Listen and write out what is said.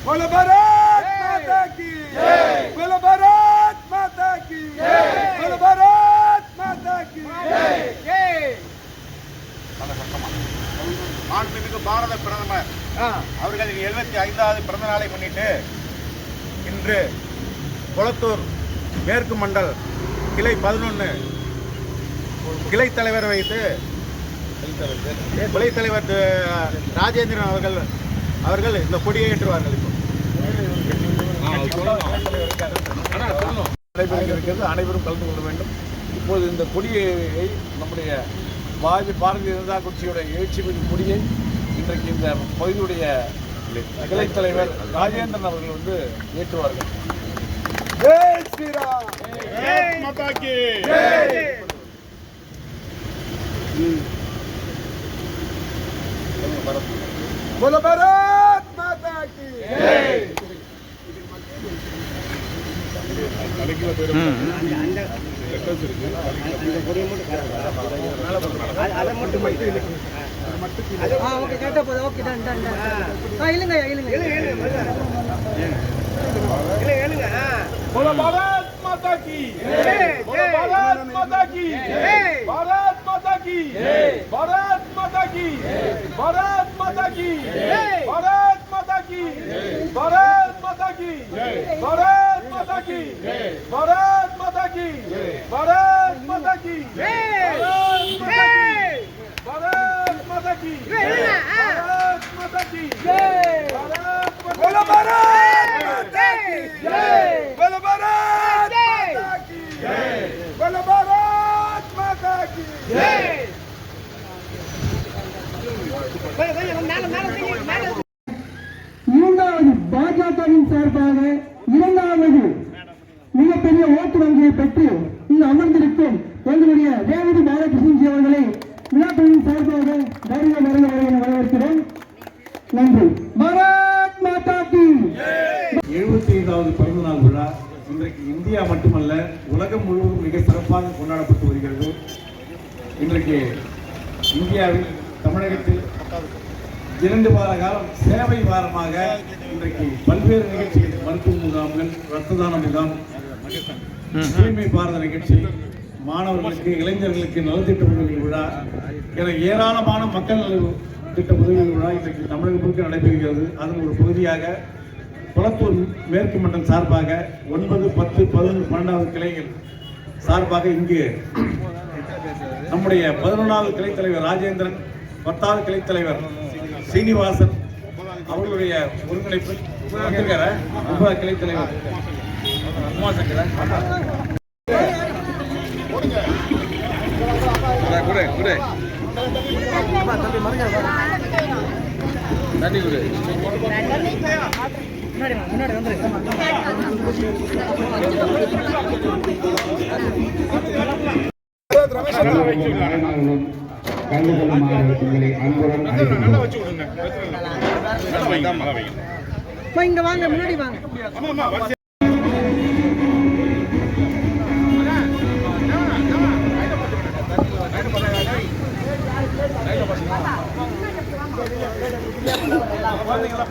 बोलो भारत माता की जय, बोलो भारत माता की जय, बोलो भारत माता की जय. மாண்புமிகு பாரத பிரதமர் அவர்களின் 75வது பிறந்த நாளை முன்னிட்டு இன்று கொளத்தூர் மேற்கு மண்டல் கிளை 11 கிளை தலைவர் வைத்து கிளை தலைவர் ராஜேந்திரன் அவர்கள் இந்த கொடியை ஏற்றுவார்கள். அனைவரும் கலந்து கொள்ள வேண்டும். இப்போது இந்த கொடியை நம்முடைய பாரதிய ஜனதா கட்சியுடைய எழுச்சிமிகு கொடியை இன்றைக்கு இந்த பகுதியுடைய கிளை தலைவர் ராஜேந்திரன் அவர்கள் ஏற்றுவார்கள். जय श्री राम, जय माता की जय. बोलो भारत माता की जय. बोलो भारत माता की जय, बोलो भारत माता की जय, भारत माता की जय, भारत माता की जय, भारत माता की जय, भारत माता की जय, भारत माता की जय, भारत माता की जय, भारत माता की जय, भारत माता की जय, भारत माता की जय, भारत माता की जय. बोलो भारत माता की जय, बोलो भारत माता की जय, बोलो भारत माता की जय. இரண்டாவது பாஜகவின் சார்பாக இரண்டாவது மிகப்பெரிய ஓட்டு வங்கியை பெற்று இங்கு அமர்ந்திருக்கும் எங்களுடைய ரேவதி பாலகிருஷ்ணன் அவர்களை விழாக்களின் சார்பாக வருக வருக என வரவேற்கிறோம். நன்றி. பாரத் மாதா கி 75வது பிறந்த நாள் விழா இன்றைக்கு இந்தியா மட்டுமல்ல உலகம் முழுவதும் மிக சிறப்பாக கொண்டாடப்பட்டு வருகிறது. இன்றைக்கு இந்தியாவில் தமிழகத்தில் 2 வார காலம் சேவை வாரமாக இன்றைக்கு பல்வேறு நிகழ்ச்சிகள், மருத்துவ முகாம்கள், ரத்த தான முகாம், தூய்மை பாரத நிகழ்ச்சி, மாணவர்களுக்கு இளைஞர்களுக்கு நலத்திட்ட உதவி விழா என ஏராளமான மக்கள் திட்ட உதவி விழா இன்றைக்கு தமிழகம் முழுக்க நடைபெறுகிறது. அதன் ஒரு பகுதியாக கொளத்தூர் மேற்கு மண்டலம் சார்பாக 9, 10, 11, 12வது கிளைகள் சார்பாக இங்கு நம்முடைய 11வது கிளை தலைவர் ராஜேந்திரன், 10வது கிளை தலைவர் சீனிவாசன் அவர்களுடைய ஒருங்கிணைப்பில் 9வது கிளை தலைவர் உமாசங்கரன் தண்ணி குடு இங்க வாங்க, முன்னாடி வாங்க. குழந்தைங்களா